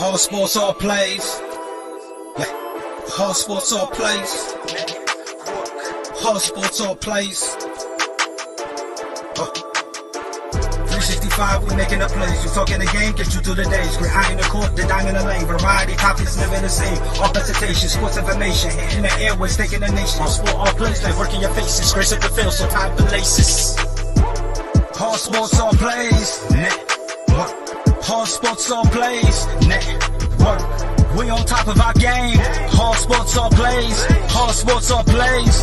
All sports, all plays. All sports, all plays. All sports, all plays. 365, we making a plays. You talking the game, get you through the days. We're eye in the court, the dime in the lane. Variety, topics never the same. All presentation, sports information. In the airways, taking the nation. All sport, all plays, like working your faces. Grace up the field, so tie the laces. All sports, all plays. Network. All sports, all plays. Network. We on top of our game. All sports, all plays. All sports, all plays.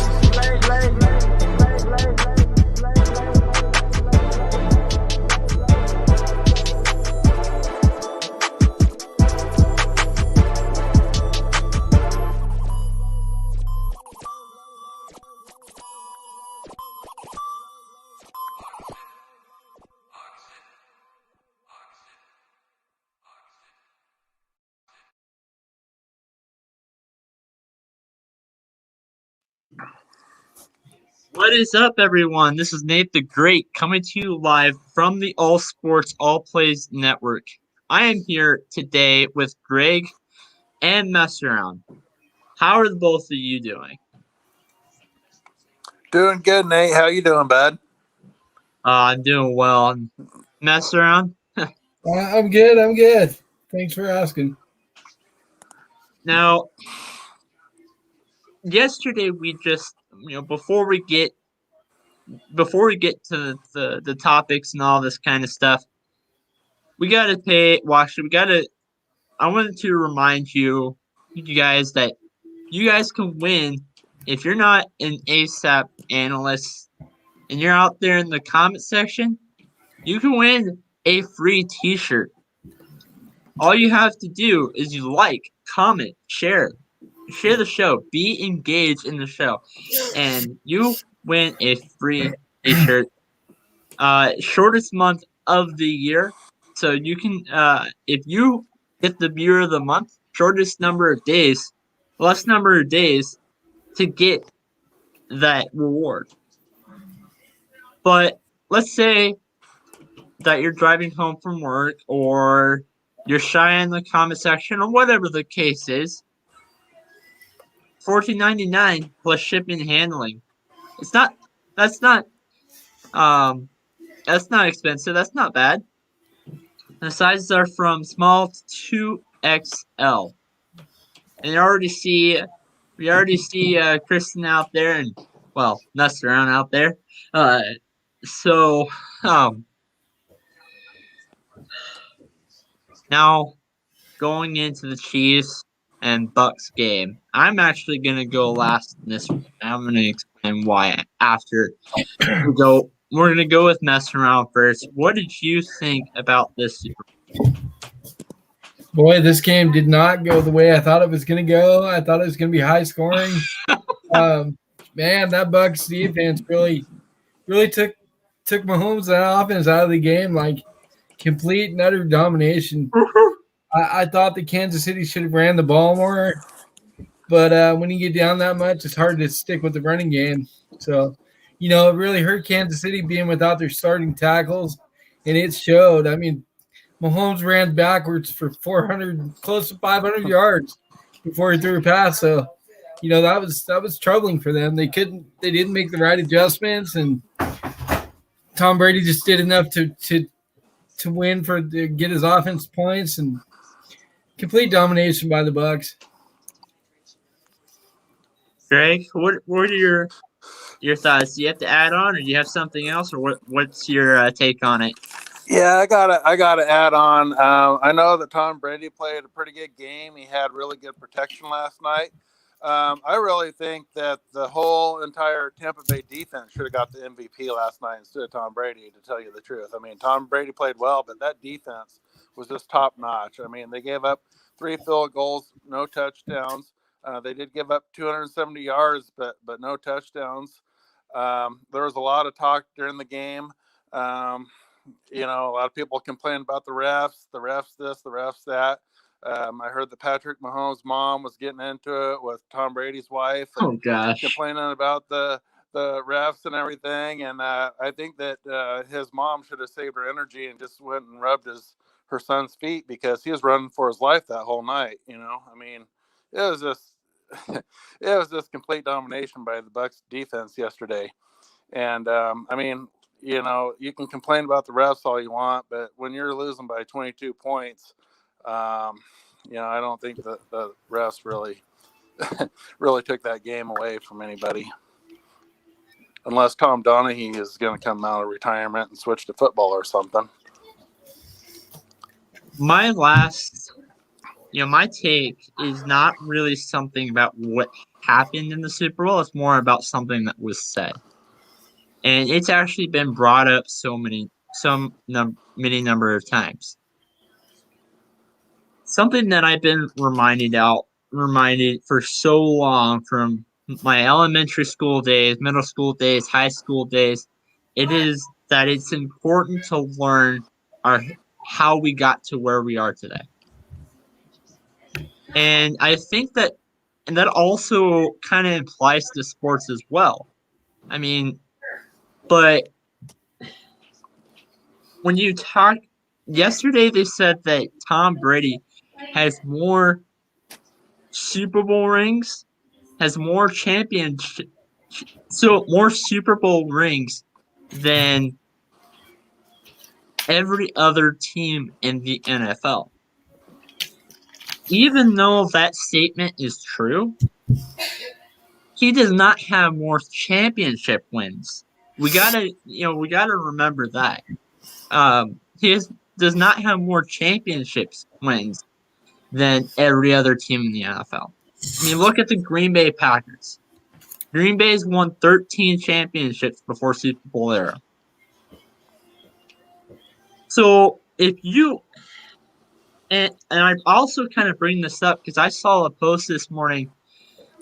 What is up, everyone? This is Nate the Great coming to you live from the All Sports All Plays Network. I am here today with Greg and Mess Around. How are the both of you doing? Doing good, Nate. How you doing, bud? I'm doing well. Mess Around? I'm good. Thanks for asking. Now, yesterday we just, before we get to the topics and all this kind of stuff, I wanted to remind you guys that you guys can win if you're not an ASAP analyst and you're out there in the comment section. You can win a free t-shirt. All you have to do is you like, comment, share the show, be engaged in the show, and you win a free t-shirt. Shortest month of the year, so you can if you get the viewer of the month, less number of days to get that reward. But let's say that you're driving home from work, or you're shy in the comment section, or whatever the case is. $14.99 plus shipping and handling. That's not expensive. That's not bad. The sizes are from small to 2XL. And we already see Kristen out there, and Mess Around out there. Now going into the Chiefs and Bucks game, I'm actually gonna go last in this one. I'm gonna explain why after we go. We're gonna go with Mess Around first. What did you think about this Super Bowl? Boy, this game did not go the way I thought it was going to go. I thought it was going to be high scoring. Man, that Bucks defense really took Mahomes' offense out of the game, like complete and utter domination. I thought that Kansas City should have ran the ball more, but when you get down that much, it's hard to stick with the running game. So, it really hurt Kansas City being without their starting tackles, and it showed. I mean, Mahomes ran backwards for 400, close to 500 yards before he threw a pass. So, that was troubling for them. They didn't make the right adjustments, and Tom Brady just did enough to win to get his offense points, and complete domination by the Bucks. Greg, what are your thoughts? Do you have to add on, or do you have something else, or what's your take on it? Yeah, I gotta add on. I know that Tom Brady played a pretty good game. He had really good protection last night. I really think that the whole entire Tampa Bay defense should have got the MVP last night instead of Tom Brady, to tell you the truth. I mean, Tom Brady played well, but that defense was just top notch. I mean, they gave up 3 field goals, no touchdowns. They did give up 270 yards, but no touchdowns. There was a lot of talk during the game. A lot of people complained about the refs this, the refs that. I heard that Patrick Mahomes' mom was getting into it with Tom Brady's wife. And complaining about the refs and everything. And I think that his mom should have saved her energy and just went and rubbed his her son's feet because he was running for his life that whole night. You know, I mean, it was just it was just complete domination by the Bucks defense yesterday. And I mean, you know, you can complain about the refs all you want, but when you're losing by 22 points, you know, I don't think that the refs really really took that game away from anybody. Unless Tom Donahue is going to come out of retirement and switch to football or something. My take is not really something about what happened in the Super Bowl. It's more about something that was said. And it's actually been brought up many number of times. Something that I've been reminded for so long from my elementary school days, middle school days, high school days, it is that it's important to learn how we got to where we are today. And I think that also kind of applies to sports as well. I mean, but when you talk, yesterday they said that Tom Brady has more Super Bowl rings, has more more Super Bowl rings than every other team in the NFL. Even though that statement is true, he does not have more championship wins. We gotta remember that. He does not have more championships wins than every other team in the NFL. I mean, look at the Green Bay Packers. Green Bay's won 13 championships before Super Bowl era. So if you and I also kind of bring this up because I saw a post this morning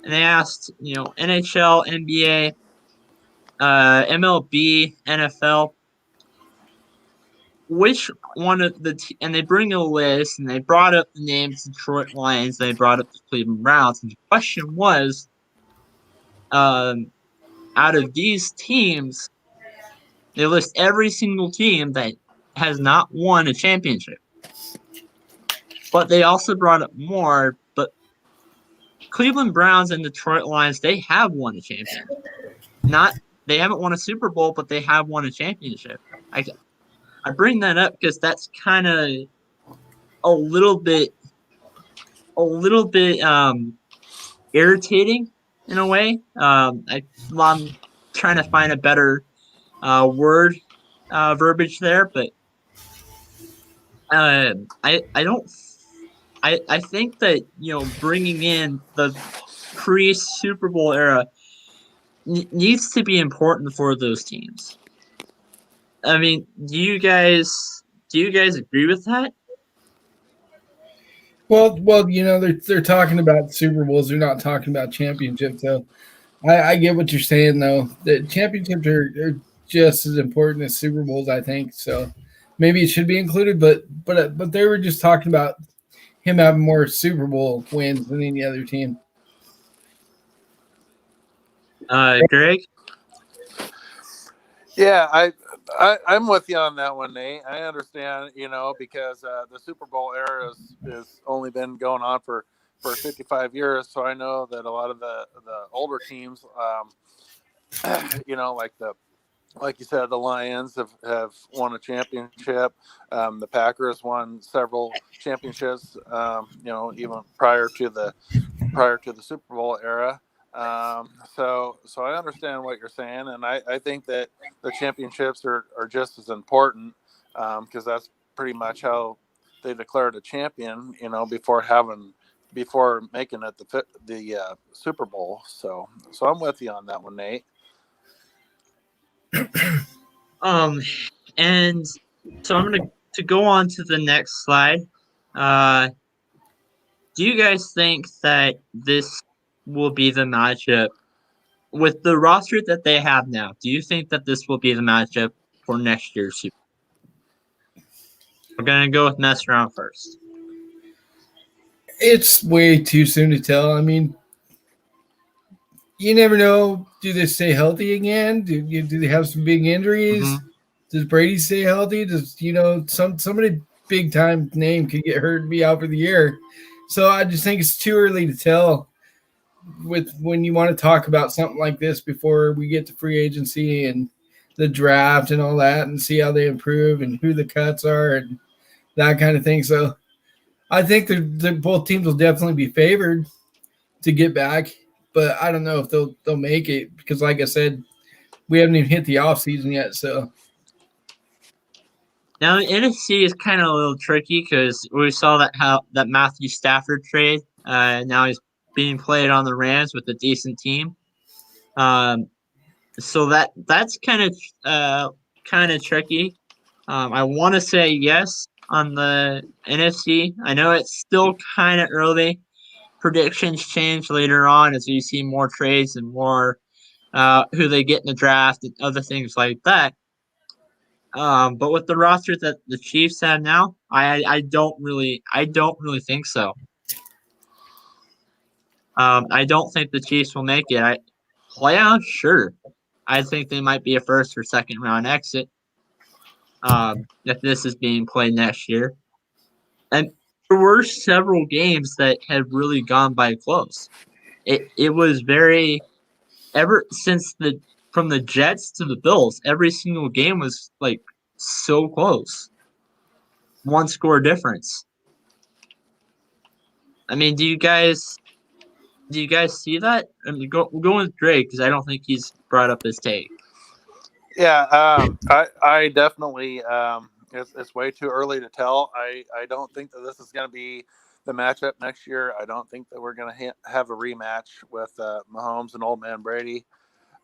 and they asked, NHL, NBA, MLB, NFL, which one of and they bring a list and they brought up the names Detroit Lions, they brought up the Cleveland Browns, and the question was, out of these teams, they list every single team that has not won a championship. But they also brought up more, but Cleveland Browns and Detroit Lions, they have won a championship. They haven't won a Super Bowl, but they have won a championship. I bring that up because that's kind of a little bit irritating in a way. I'm trying to find a better word verbiage there, but I think that bringing in the pre-Super Bowl era needs to be important for those teams. I mean, do you guys agree with that? Well, they're talking about Super Bowls. They're not talking about championships. So I get what you're saying, though. The championships are just as important as Super Bowls, I think. So maybe it should be included. But they were just talking about him having more Super Bowl wins than any other team. Greg? Yeah, I'm with you on that one, Nate. I understand, because the Super Bowl era has only been going on for 55 years. So I know that a lot of the older teams, like you said, the Lions have won a championship. The Packers won several championships, even prior to the Super Bowl era. So I understand what you're saying, and I think that the championships are just as important because that's pretty much how they declared a champion, before making it the Super Bowl. So I'm with you on that one, Nate. And so I'm going to go on to the next slide. Do you guys think that this will be the matchup with the roster that they have now? Do you think that this will be the matchup for next year's Super Bowl? We're going to go with next round first. It's way too soon to tell. I mean, you never know. Do they stay healthy again? Do they have some big injuries? Mm-hmm. Does Brady stay healthy? Does somebody big time name could get hurt and be out for the year. So I just think it's too early to tell with when you want to talk about something like this before we get to free agency and the draft and all that and see how they improve and who the cuts are and that kind of thing. So I think both teams will definitely be favored to get back, but I don't know if they'll make it because, like I said, we haven't even hit the off season yet. So now the NFC is kind of a little tricky because we saw that Matthew Stafford trade. Now he's being played on the Rams with a decent team. So that's kind of tricky. I want to say yes on the NFC. I know it's still kind of early. Predictions change later on as we see more trades and more who they get in the draft and other things like that. But with the roster that the Chiefs have now, I don't really think so. I don't think the Chiefs will make it. Playoffs, sure. I think they might be a first or second round exit. If this is being played next year, and there were several games that had really gone by close. It was very ever since from the Jets to the Bills, every single game was like so close. One score difference. I mean, do you guys see that? I mean, we'll go with Drake because I don't think he's brought up his take. Yeah, I definitely. It's way too early to tell. I don't think that this is going to be the matchup next year. I don't think that we're going to have a rematch with Mahomes and Old Man Brady.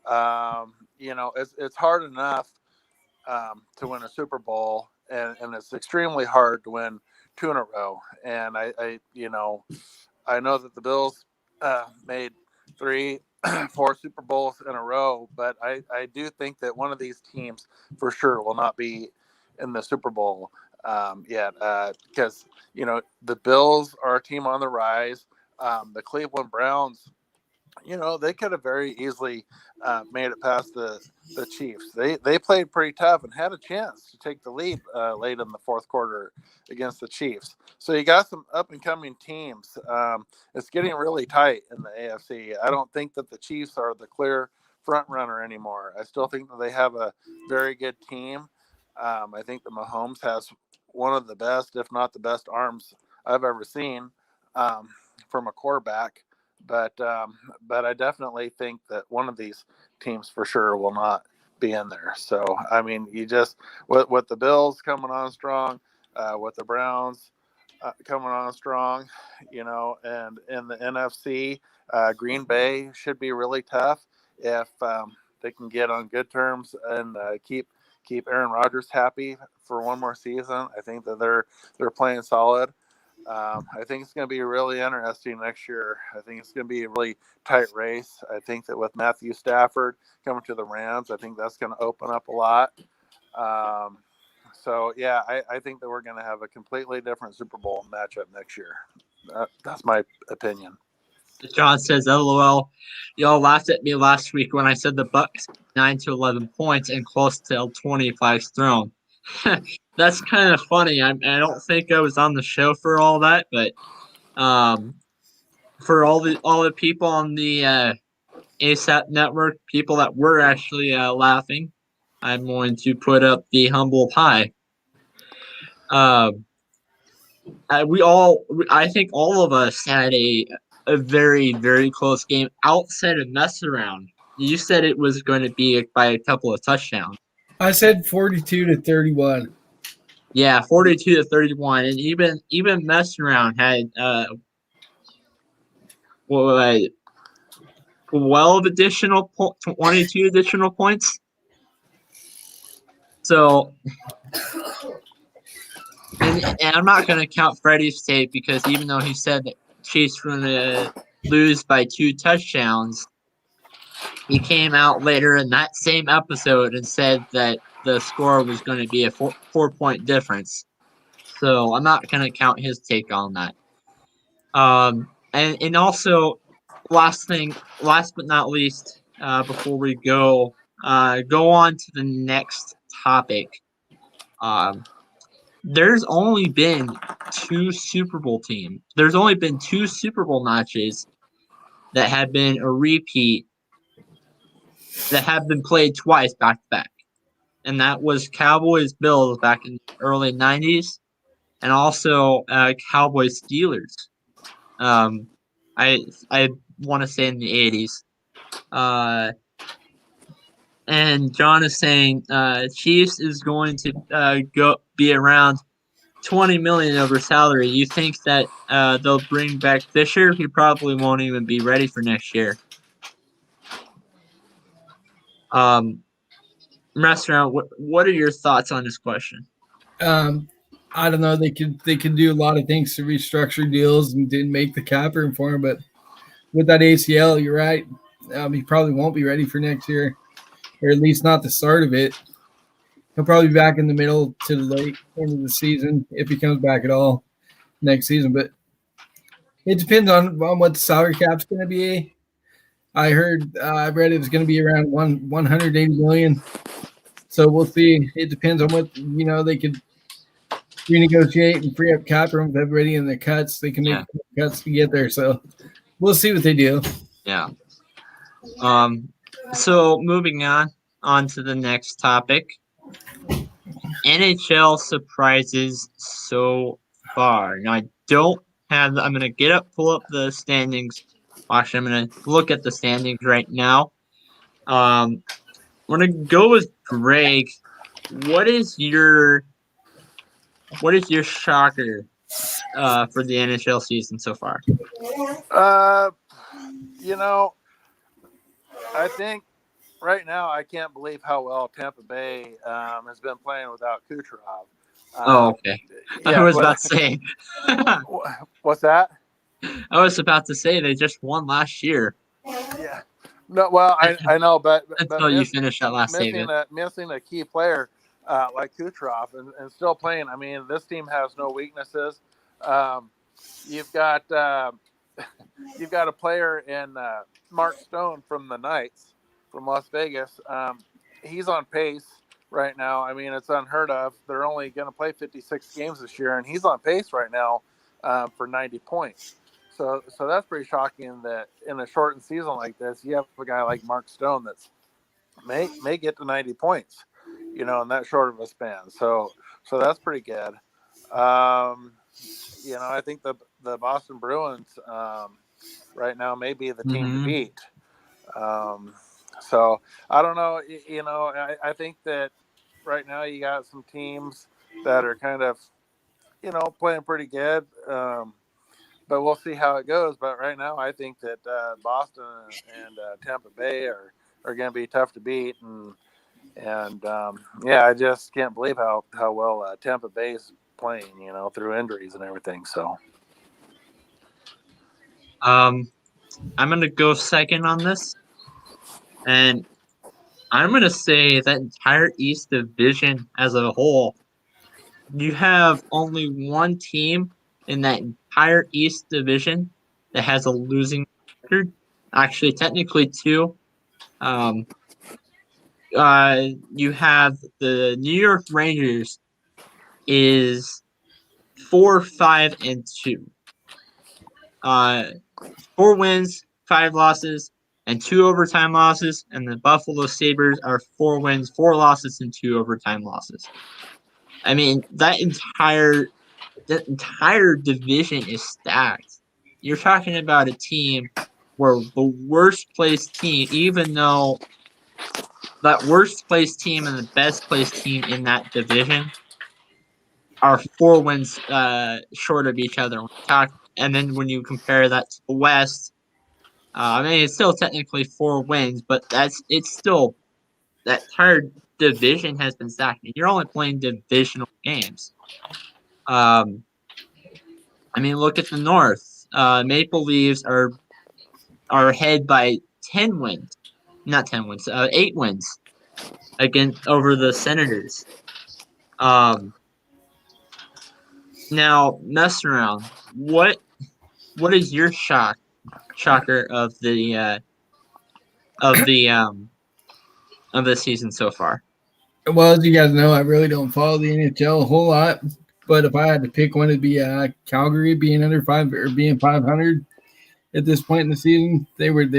It's hard enough to win a Super Bowl, and it's extremely hard to win 2 in a row. And I know that the Bills made 3, 4 Super Bowls in a row, but I do think that one of these teams for sure will not be in the Super Bowl yet because the Bills are a team on the rise. The Cleveland Browns, they could have very easily made it past the Chiefs. They played pretty tough and had a chance to take the lead late in the fourth quarter against the Chiefs. So you got some up and coming teams. It's getting really tight in the AFC. I don't think that the Chiefs are the clear front runner anymore. I still think that they have a very good team. I think that Mahomes has one of the best, if not the best, arms I've ever seen from a quarterback. But I definitely think that one of these teams for sure will not be in there. So I mean, you just with the Bills coming on strong, with the Browns coming on strong, and in the NFC, Green Bay should be really tough if they can get on good terms and keep Aaron Rodgers happy for one more season. I think that they're playing solid. I think it's going to be really interesting next year. I think it's going to be a really tight race. I think that with Matthew Stafford coming to the Rams, I think that's going to open up a lot. So, yeah, I think that we're going to have a completely different Super Bowl matchup next year. That's my opinion. John says, "LOL, y'all laughed at me last week when I said the Bucks 9 to 11 points and close to 25 thrown." That's kind of funny. I don't think I was on the show for all that, but for all the people on the ASAP network, people that were actually laughing, I'm going to put up the humble pie. I think all of us had a very, very close game outside of mess around. You said it was going to be by a couple of touchdowns. I said 42-31. Yeah, 42-31, and even mess around had 12 additional 22 additional points. So, and I'm not going to count Freddie's tape because even though he said that Chiefs were going to lose by 2 touchdowns, he came out later in that same episode and said that the score was going to be a 4-point difference. So I'm not going to count his take on that. And also, last but not least, before we go on to the next topic. there's only been 2 Super Bowl teams. There's only been 2 Super Bowl matches that have been a repeat that have been played twice back to back. And that was Cowboys Bills back in the early 90s and also Cowboys Steelers. I want to say in the 80s. And John is saying Chiefs is going to go be around $20 million over salary. You think that they'll bring back Fisher? He probably won't even be ready for next year. Restaurant, what are your thoughts on this question? I don't know. They could do a lot of things to restructure deals and didn't make the cap room for him, but with that ACL, you're right. He probably won't be ready for next year, or at least not the start of it. He'll probably be back in the middle to the late end of the season if he comes back at all next season. But it depends on what the salary cap's going to be. I read it was going to be around 180 million. So we'll see. It depends on what they could renegotiate and free up cap room with everybody in the cuts. They can make cuts to get there. So we'll see what they do. Yeah. So moving on to the next topic. NHL surprises so far. Now I'm gonna pull up the standings. Actually, I'm gonna look at the standings right now. We're gonna go with Greg. What is your shocker for the NHL season so far? I think right now I can't believe how well Tampa Bay has been playing without Kucherov. Okay. I was about to say. What's that? I was about to say they just won last year. Yeah. No, well, I know, but until you finish that last statement, missing a key player like Kucherov and still playing. I mean, this team has no weaknesses. You've got a player in Mark Stone from the Knights from Las Vegas. He's on pace right now. I mean, it's unheard of. They're only going to play 56 games this year, and he's on pace right now for 90 points. So that's pretty shocking that in a shortened season like this, you have a guy like Mark Stone that's may get to 90 points, in that short of a span. So that's pretty good. I think the Boston Bruins right now may be the team to beat. So I don't know. I think that right now you got some teams that are kind of, playing pretty good. But we'll see how it goes. But right now, I think that Boston and Tampa Bay are going to be tough to beat. And I just can't believe how well Tampa Bay is playing, through injuries and everything. So, I'm going to go second on this. And I'm going to say that entire East Division as a whole, you have only one team in that entire East Division that has a losing record. Actually, technically two. You have the New York Rangers is 4-5-2. 4 wins, 5 losses, and 2 overtime losses. And the Buffalo Sabres are 4 wins, 4 losses, and 2 overtime losses. I mean, that entire division is stacked. You're talking about a team where the worst placed team, even though that worst placed team and the best placed team in that division are 4 wins short of each other. And then when you compare that to the West, I mean, it's still technically 4 wins, but it's still that entire division has been stacked. You're only playing divisional games. I mean, look at the North. Maple Leafs are ahead by 10 wins, not 10 wins, 8 wins over the Senators. Now, mess around. What is your shocker of the season so far? Well, as you guys know, I really don't follow the NHL a whole lot. But if I had to pick one, it'd be Calgary being under 5 or being 500 at this point in the season. They were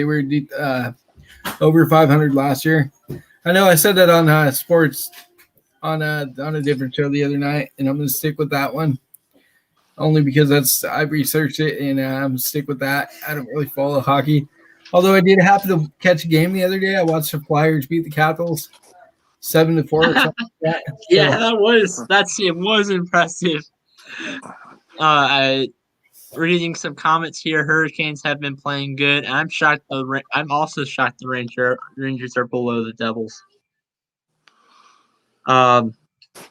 over 500 last year. I know I said that on sports on a different show the other night, and I'm going to stick with that one only because I've researched it and I'm stick with that. I don't really follow hockey, although I did happen to catch a game the other day. I watched the Flyers beat the Capitals 7-4 or something like that. Yeah, it was impressive. Reading some comments here, Hurricanes have been playing good. And I'm also shocked the Rangers are below the Devils. And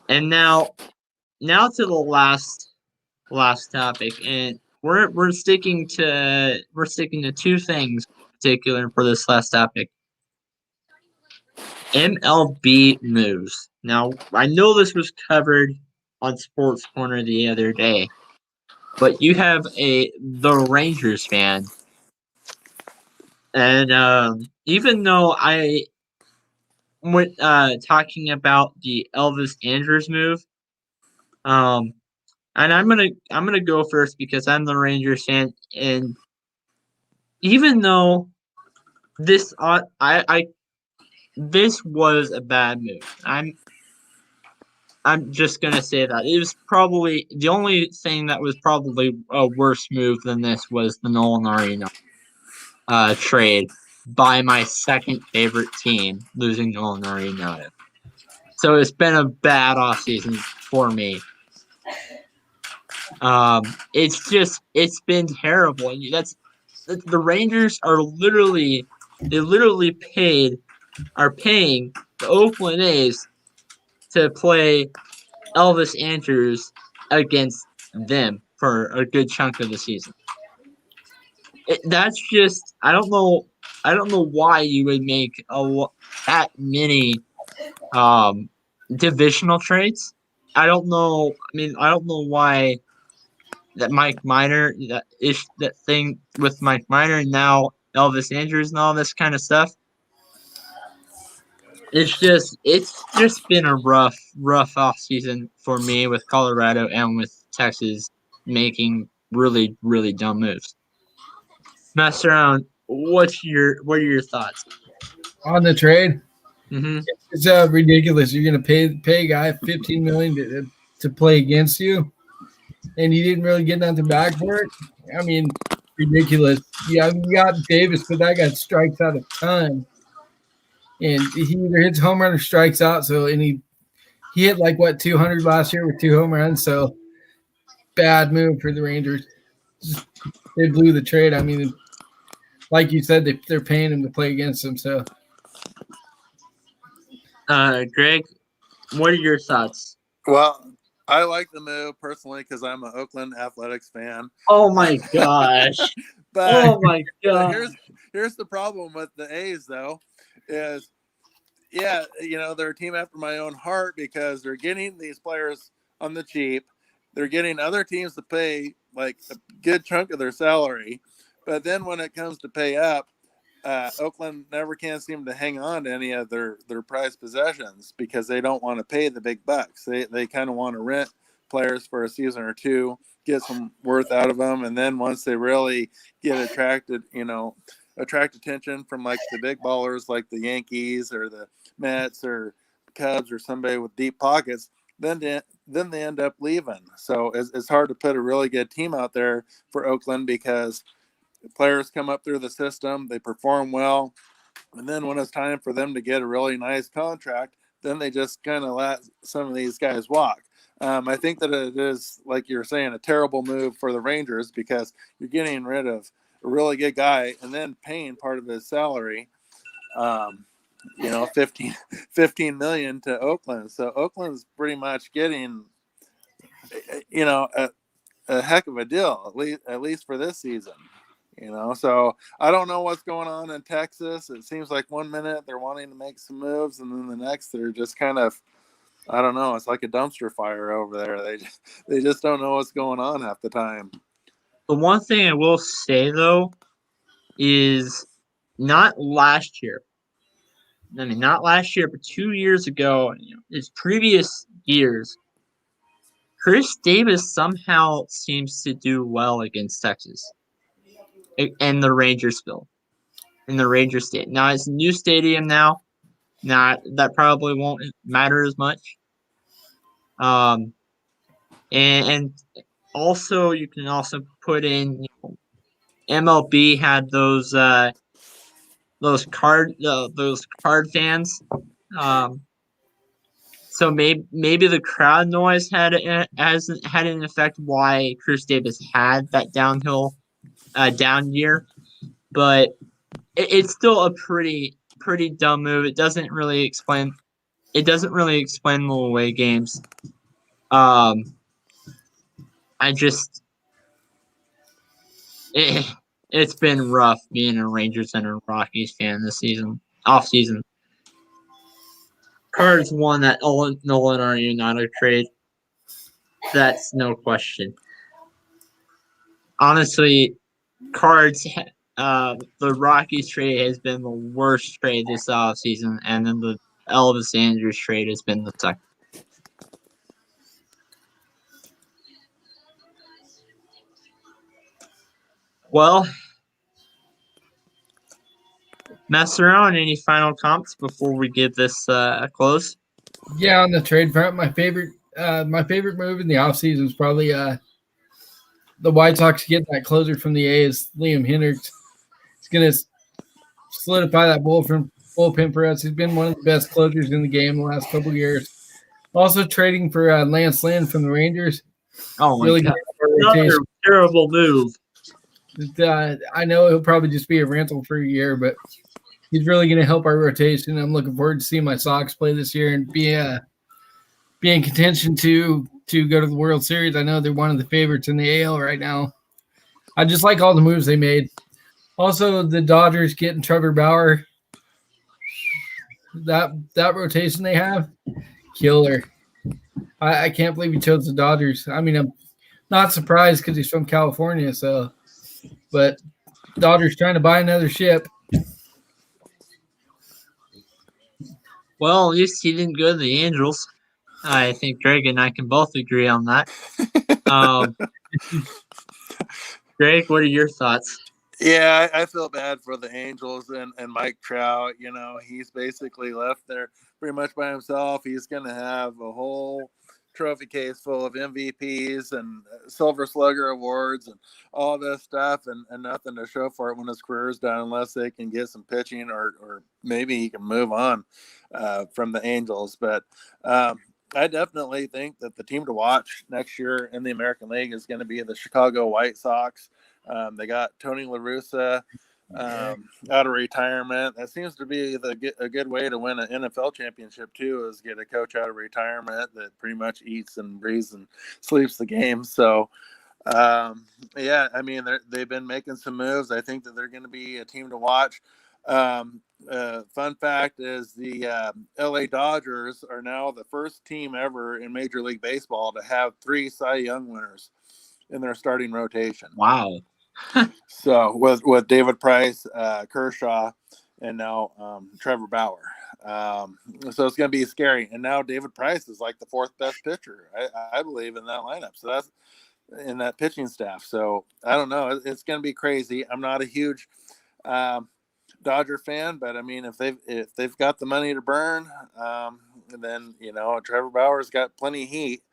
now to the last topic, and we're sticking to two things in particular for this last topic. MLB moves. Now, I know this was covered on Sports Corner the other day, but you have the Rangers fan, and even though I went talking about the Elvis Andrus move, and I'm gonna go first because I'm the Rangers fan, and even though this this was a bad move, I'm just gonna say that it was probably the only thing that was probably a worse move than this was the Nolan Arenado trade by my second favorite team losing Nolan Arenado. So it's been a bad offseason for me. It's been terrible. And the Rangers are literally paying the Oakland A's to play Elvis Andrus against them for a good chunk of the season. That's just I don't know why you would make that many divisional trades. I don't know. I mean, I don't know why that Mike Minor that thing with Mike Minor and now Elvis Andrus and all this kind of stuff. It's just been a rough off season for me with Colorado and with Texas making really dumb moves. Master Round, what are your thoughts on the trade? Mm-hmm. It's ridiculous. You're going to pay a guy $15 million to play against you, and he didn't really get nothing back for it. I mean, ridiculous. Yeah, you got Davis, but that guy strikes out a ton. And he either hits home run or strikes out. So, and he hit 200 last year with 2 home runs. So, bad move for the Rangers. They blew the trade. I mean, like you said, they're paying him to play against them. So, Greg, what are your thoughts? Well, I like the move personally because I'm an Oakland Athletics fan. Oh my gosh! But god! Here's the problem with the A's though, is they're a team after my own heart because they're getting these players on the cheap. They're getting other teams to pay a good chunk of their salary, but then when it comes to pay up, Oakland never can seem to hang on to any of their prized possessions because they don't want to pay the big bucks. They kind of want to rent players for a season or two, get some worth out of them, and then once they really get attract attention from the big ballers like the Yankees or the Mets or Cubs or somebody with deep pockets, then they end up leaving. So it's hard to put a really good team out there for Oakland because players come up through the system, they perform well, and then when it's time for them to get a really nice contract, then they just kind of let some of these guys walk. I think that it is, like you're saying, a terrible move for the Rangers because you're getting rid of a really good guy and then paying part of his salary, $15 million to Oakland. So Oakland's pretty much getting, a heck of a deal, at least for this season. So I don't know what's going on in Texas. It seems like 1 minute they're wanting to make some moves, and then the next they're just kind of, I don't know. It's like a dumpster fire over there. They just don't know what's going on half the time. The one thing I will say though is not last year. I mean, not last year, but 2 years ago. His previous years, Chris Davis somehow seems to do well against Texas and the Rangersville in the Ranger State. Now it's a new stadium now. That probably won't matter as much. And also you can also put in MLB had those card fans. So maybe the crowd noise had an effect why Chris Davis had that down year, but it's still a pretty dumb move. It doesn't really explain the away games. I just it's been rough being a Rangers and a Rockies fan this off season. Cards won that Nolan Arenado trade. That's no question. Honestly, Cards, the Rockies trade has been the worst trade this offseason, and then the Elvis Andrus trade has been the second. Well, mess around. Any final comments before we give this a close? Yeah, on the trade front, my favorite move in the offseason is probably the White Sox getting that closer from the A's, Liam Hendricks. It's going to solidify that bullpen for us. He's been one of the best closers in the game the last couple of years. Also trading for Lance Lynn from the Rangers. Oh my God. Another terrible move. I know he'll probably just be a rental for a year, but he's really going to help our rotation. I'm looking forward to seeing my Sox play this year and be in contention to go to the World Series. I know they're one of the favorites in the AL right now. I just like all the moves they made. Also, the Dodgers getting Trevor Bauer. That rotation they have, killer. I can't believe he chose the Dodgers. I mean, I'm not surprised because he's from California. So, but Dodgers trying to buy another ship. Well, at least he didn't go to the Angels. I think Greg and I can both agree on that. Greg, what are your thoughts? Yeah, I feel bad for the Angels and Mike Trout. You know, he's basically left there pretty much by himself. He's going to have a whole trophy case full of MVPs and Silver Slugger awards and all this stuff and nothing to show for it when his career is done unless they can get some pitching or maybe he can move on from the Angels. But I definitely think that the team to watch next year in the American League is going to be the Chicago White Sox. They got Tony La Russa out of retirement. That seems to be a good way to win an NFL championship too, is get a coach out of retirement that pretty much eats and breathes and sleeps the game. So yeah, I mean, they've been making some moves. I think that they're going to be a team to watch. Fun fact is the LA Dodgers are now the first team ever in Major League Baseball to have 3 Cy Young winners in their starting rotation. Wow. So with David Price, Kershaw, and now Trevor Bauer. So it's going to be scary. And now David Price is like the 4th best pitcher, I believe, in that lineup. So that's in that pitching staff. So I don't know. It's going to be crazy. I'm not a huge Dodger fan, but I mean, if they've got the money to burn, then Trevor Bauer's got plenty of heat.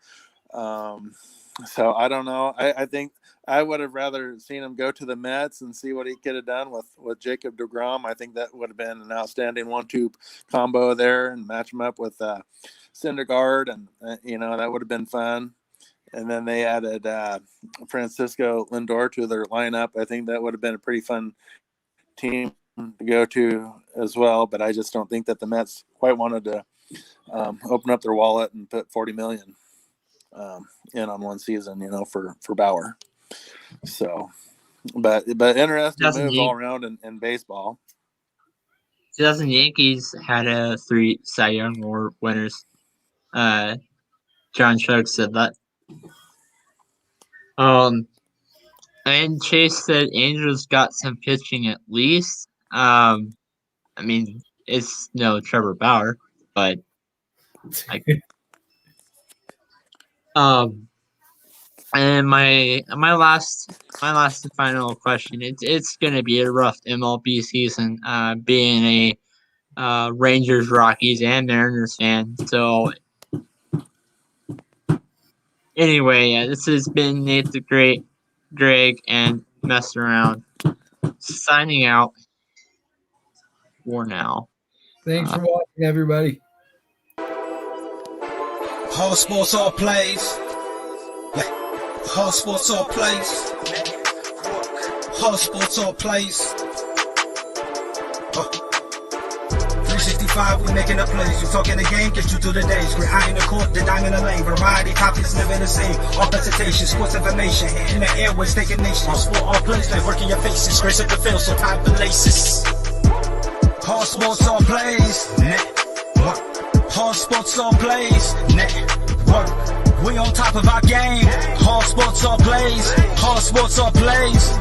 So I don't know. I think I would have rather seen him go to the Mets and see what he could have done with Jacob deGrom. I think that would have been an outstanding 1-2 combo there and match him up with Syndergaard, and that would have been fun. And then they added Francisco Lindor to their lineup. I think that would have been a pretty fun team to go to as well. But I just don't think that the Mets quite wanted to open up their wallet and put $40 million in on one season, for Bauer. So, but interesting moves all around in baseball. 2000 Yankees had 3 Cy Young Award winners. John Shuck said that. And Chase said Angels got some pitching at least. I mean, it's no Trevor Bauer, but And my last and final question. It's gonna be a rough MLB season. Being a Rangers, Rockies, and Mariners fan. So anyway, this has been Nate the Great, Greg, and Mess Around. Signing out for now. Thanks for watching, everybody. All sports, all plays. All sports, all plays. All sports, all plays. 365, we making the plays. You talking the game, get you through the days. We're eye in the court, the dime in the lane. Variety, topics never the same. All presentation, sports information. In the airways, taking nation. All sport, all plays. Like working your faces. Grace up the field, so type the laces. All sports, all plays. Network. All sports, all plays. Network. We on top of our game. All sports, all plays. All sports, all plays.